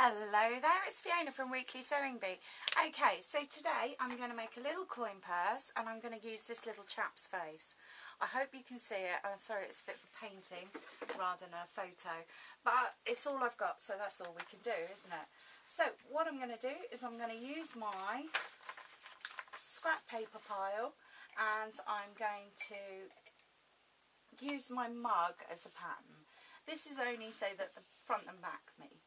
Hello there, it's Fiona from Weekly Sewing Bee. Okay, so today I'm going to make a little coin purse and I'm going to use this little chap's face. I hope you can see it. I'm sorry, it's a bit of a painting rather than a photo, but it's all I've got, so that's all we can do, isn't it? So what I'm going to do is I'm going to use my scrap paper pile and I'm going to use my mug as a pattern. This is only so that the front and back meet.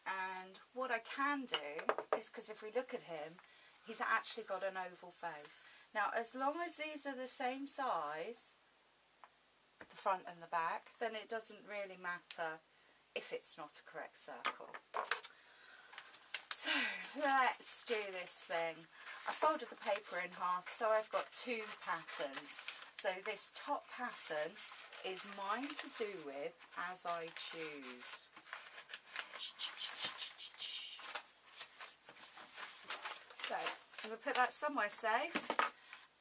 And what I can do is, because if we look at him, he's actually got an oval face. Now, as long as these are the same size, the front and the back, then it doesn't really matter if it's not a correct circle. So, let's do this thing. I folded the paper in half, so I've got two patterns. So this top pattern is mine to do with as I choose. So I'm going to put that somewhere safe,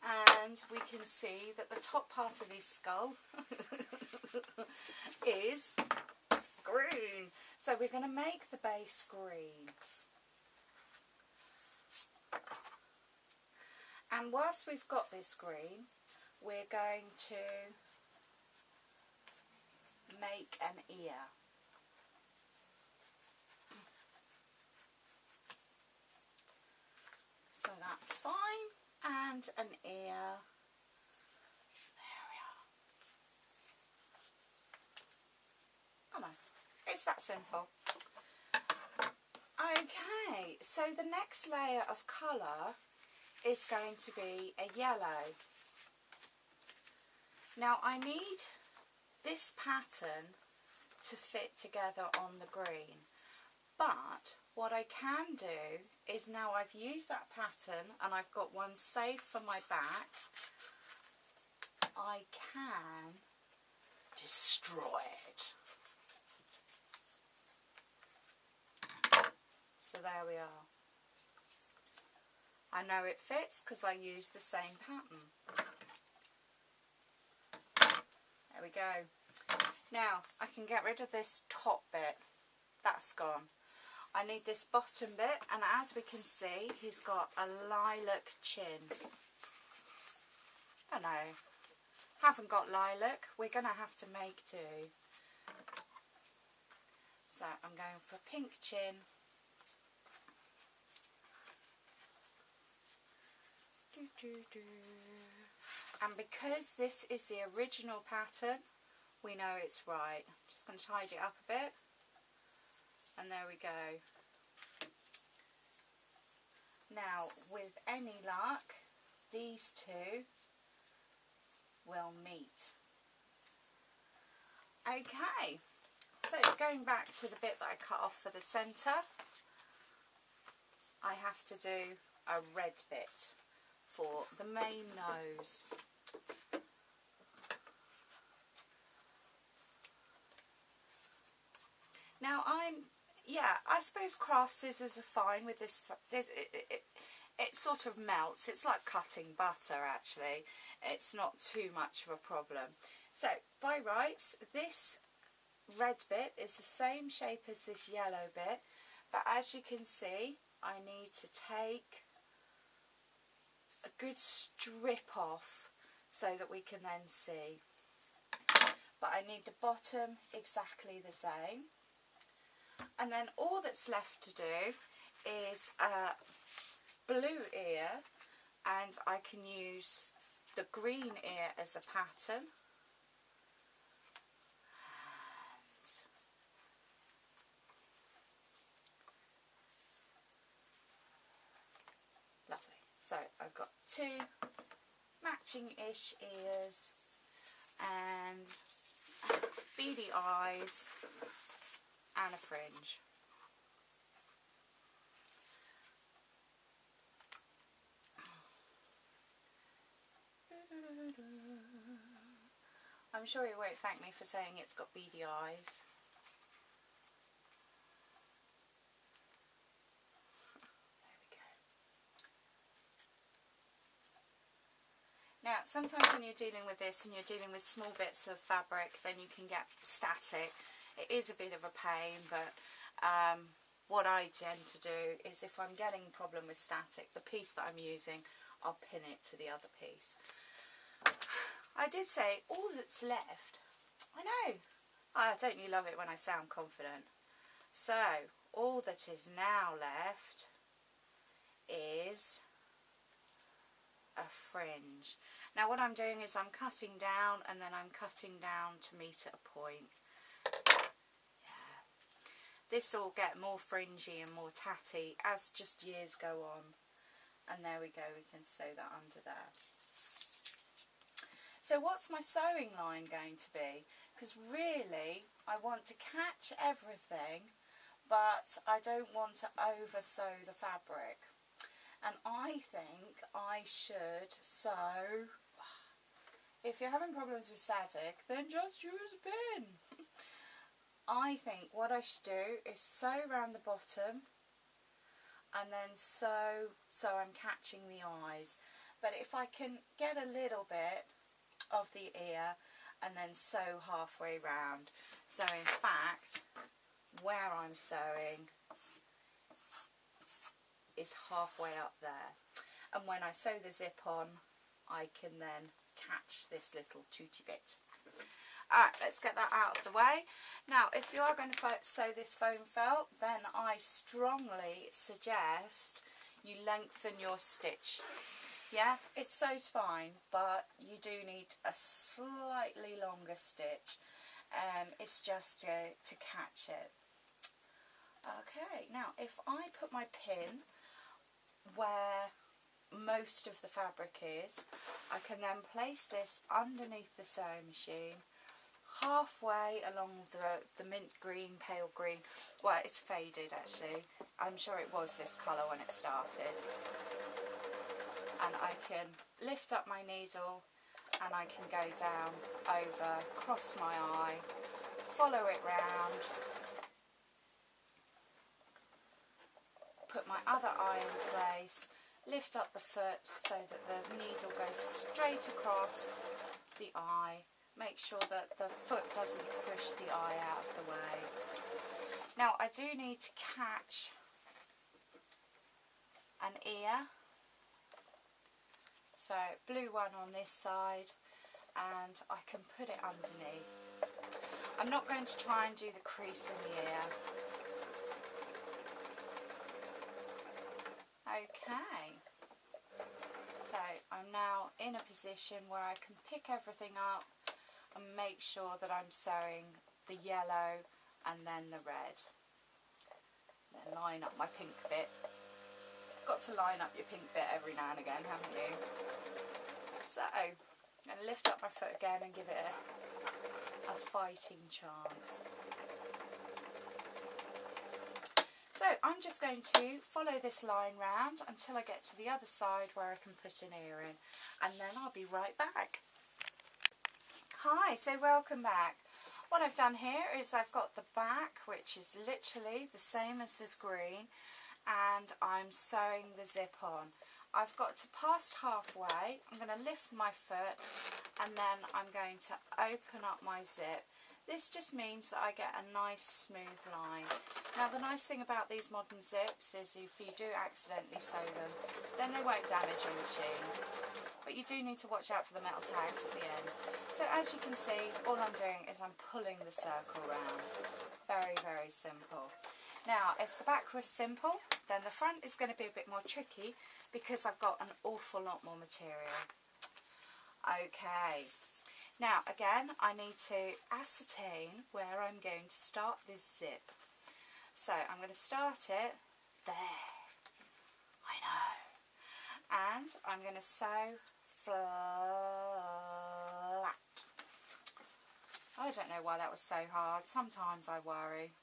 and we can see that the top part of his skull is green. So we're going to make the base green. And whilst we've got this green, we're going to make an ear. So that's fine, and an ear, there we are. Oh no, it's that simple. Okay, so the next layer of colour is going to be a yellow. Now I need this pattern to fit together on the green, but what I can do is, now I've used that pattern and I've got one safe for my back, I can destroy it. So there we are. I know it fits because I used the same pattern. There we go. Now I can get rid of this top bit. That's gone. I need this bottom bit, and as we can see, he's got a lilac chin. Oh no, haven't got lilac. We're going to have to make do. So I'm going for pink chin. And because this is the original pattern, we know it's right. I'm just going to tidy it up a bit. And there we go. Now, with any luck, these two will meet. Okay, so going back to the bit that I cut off for the centre, I have to do a red bit for the main nose. Now I suppose craft scissors are fine with this. It sort of melts. It's like cutting butter actually. It's not too much of a problem. So by rights, this red bit is the same shape as this yellow bit, but as you can see, I need to take a good strip off so that we can then see. But I need the bottom exactly the same. And then all that's left to do is a blue ear, and I can use the green ear as a pattern. And lovely. So I've got two matching-ish ears and beady eyes and a fringe. I'm sure you won't thank me for saying it's got beady eyes. There we go. Now, sometimes when you're dealing with this and you're dealing with small bits of fabric, then you can get static. It is a bit of a pain, but what I tend to do is if I'm getting a problem with static, the piece that I'm using, I'll pin it to the other piece. I did say all that's left. I know. Oh, don't you love it when I sound confident? So, all that is now left is a fringe. Now what I'm doing is I'm cutting down and then I'm cutting down to meet at a point. Yeah. This will get more fringy and more tatty as just years go on. And there we go, we can sew that under there. So what's my sewing line going to be? Because really I want to catch everything, but I don't want to over sew the fabric. And I think I should sew, if you're having problems with static, then just use a pin. I think what I should do is sew around the bottom and then sew so I'm catching the eyes. But if I can get a little bit of the ear and then sew halfway round. So in fact, where I'm sewing is halfway up there, and when I sew the zip on I can then catch this little tooty bit. Alright, let's get that out of the way. Now if you are going to sew this foam felt, then I strongly suggest you lengthen your stitch. Yeah, it sews fine, but you do need a slightly longer stitch. It's just to catch it. Okay, now if I put my pin where most of the fabric is, I can then place this underneath the sewing machine, halfway along the mint green, pale green. Well, it's faded actually. I'm sure it was this colour when it started. And I can lift up my needle and I can go down over, cross my eye, follow it round, put my other eye in place, lift up the foot so that the needle goes straight across the eye. Make sure that the foot doesn't push the eye out of the way. Now I do need to catch an ear. So blue one on this side, and I can put it underneath. I'm not going to try and do the crease in the ear. Okay, so I'm now in a position where I can pick everything up and make sure that I'm sewing the yellow and then the red. Then line up my pink bit. Got to line up your pink bit every now and again, haven't you? So, I'm going to lift up my foot again and give it a fighting chance. So I'm just going to follow this line round until I get to the other side where I can put an ear in, and then I'll be right back. Hi, so welcome back. What I've done here is I've got the back, which is literally the same as this green, and I'm sewing the zip on. I've got to past halfway. I'm going to lift my foot and then I'm going to open up my zip. This just means that I get a nice smooth line. Now the nice thing about these modern zips is if you do accidentally sew them, then they won't damage your machine. But you do need to watch out for the metal tags at the end. So as you can see, all I'm doing is I'm pulling the circle round. Very, very simple. Now if the back was simple, then the front is going to be a bit more tricky because I've got an awful lot more material. Okay. Now again, I need to ascertain where I'm going to start this zip. So I'm going to start it there. I know. And I'm going to sew flat. I don't know why that was so hard. Sometimes I worry.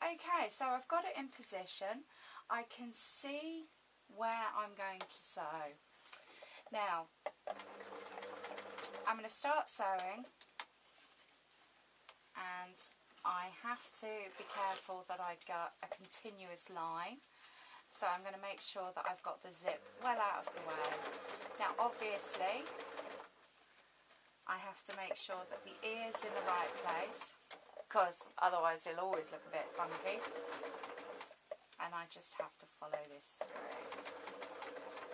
Okay, so I've got it in position. I can see where I'm going to sew. Now, I'm going to start sewing, and I have to be careful that I've got a continuous line. So I'm going to make sure that I've got the zip well out of the way. Now obviously I have to make sure that the ear's in the right place, because otherwise it'll always look a bit funky. and I just have to follow this through.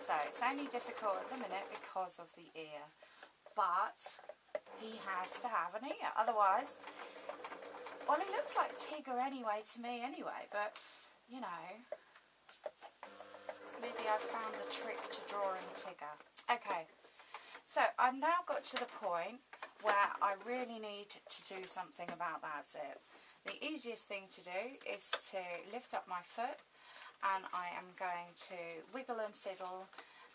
So it's only difficult at the minute because of the ear, but he has to have an ear, otherwise, well, he looks like Tigger anyway to me anyway, but you know, maybe I've found the trick to drawing Tigger. Okay, so I've now got to the point where I really need to do something about that zip. The easiest thing to do is to lift up my foot, and I am going to wiggle and fiddle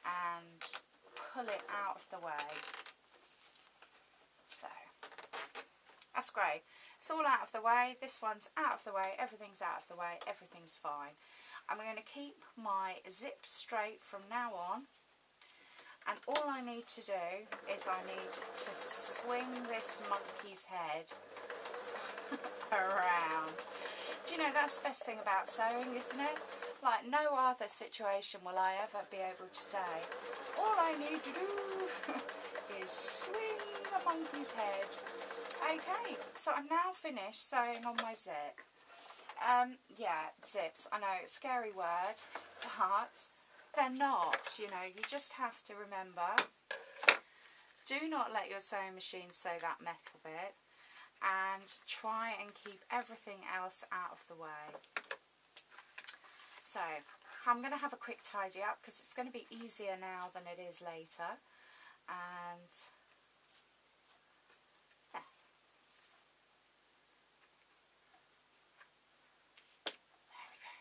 and pull it out of the way. So that's great. It's all out of the way. This one's out of the way. Everything's out of the way. Everything's fine. I'm going to keep my zip straight from now on. And all I need to do is I need to swing this monkey's head around. Do you know, that's the best thing about sewing, isn't it? Like no other situation will I ever be able to say, all I need to do is swing the monkey's head. Okay, so I'm now finished sewing on my zip. Yeah, zips, I know, it's a scary word, but they're not, you know, you just have to remember, do not let your sewing machine sew that metal bit, and try and keep everything else out of the way. So, I'm going to have a quick tidy up because it's going to be easier now than it is later, and yeah. There we go.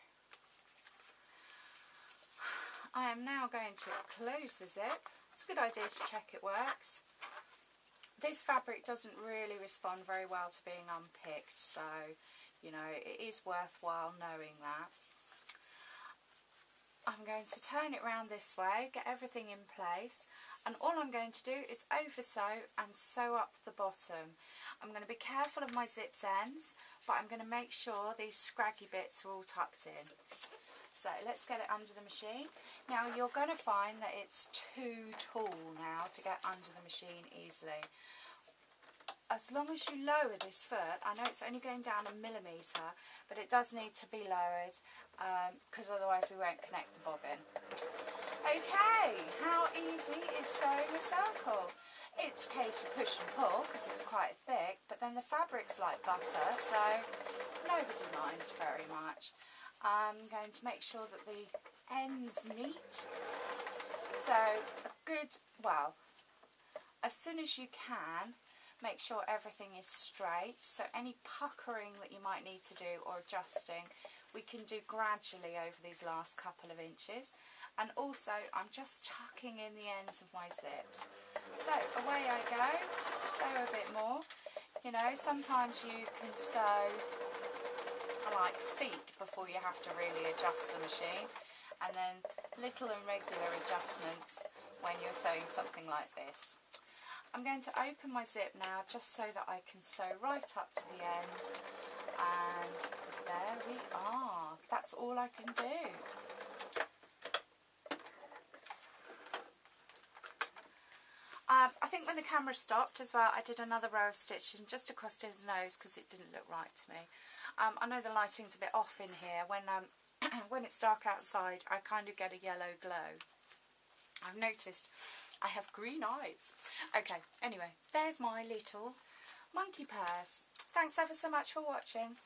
I am now going to close the zip. It's a good idea to check it works. This fabric doesn't really respond very well to being unpicked, so you know, it is worthwhile knowing that. I'm going to turn it round this way, get everything in place, and all I'm going to do is over sew and sew up the bottom. I'm going to be careful of my zips ends, but I'm going to make sure these scraggy bits are all tucked in. So let's get it under the machine. Now you're going to find that it's too tall now to get under the machine easily. As long as you lower this foot, I know it's only going down 1 millimetre, but it does need to be lowered because otherwise we won't connect the bobbin. Okay, how easy is sewing a circle? It's a case of push and pull because it's quite thick, but then the fabric's like butter, so nobody minds very much. I'm going to make sure that the ends meet. So a good, well, as soon as you can, make sure everything is straight, so any puckering that you might need to do or adjusting we can do gradually over these last couple of inches. And also I'm just tucking in the ends of my zips. So away I go, sew a bit more. You know, sometimes you can sew like feet before you have to really adjust the machine, and then little and regular adjustments when you're sewing something like this. I'm going to open my zip now just so that I can sew right up to the end, and there we are. That's all I can do. I think when the camera stopped as well, I did another row of stitching just across his nose because it didn't look right to me. I know the lighting's a bit off in here. When it's dark outside, I kind of get a yellow glow. I've noticed I have green eyes. Okay, anyway, there's my little monkey purse. Thanks ever so much for watching.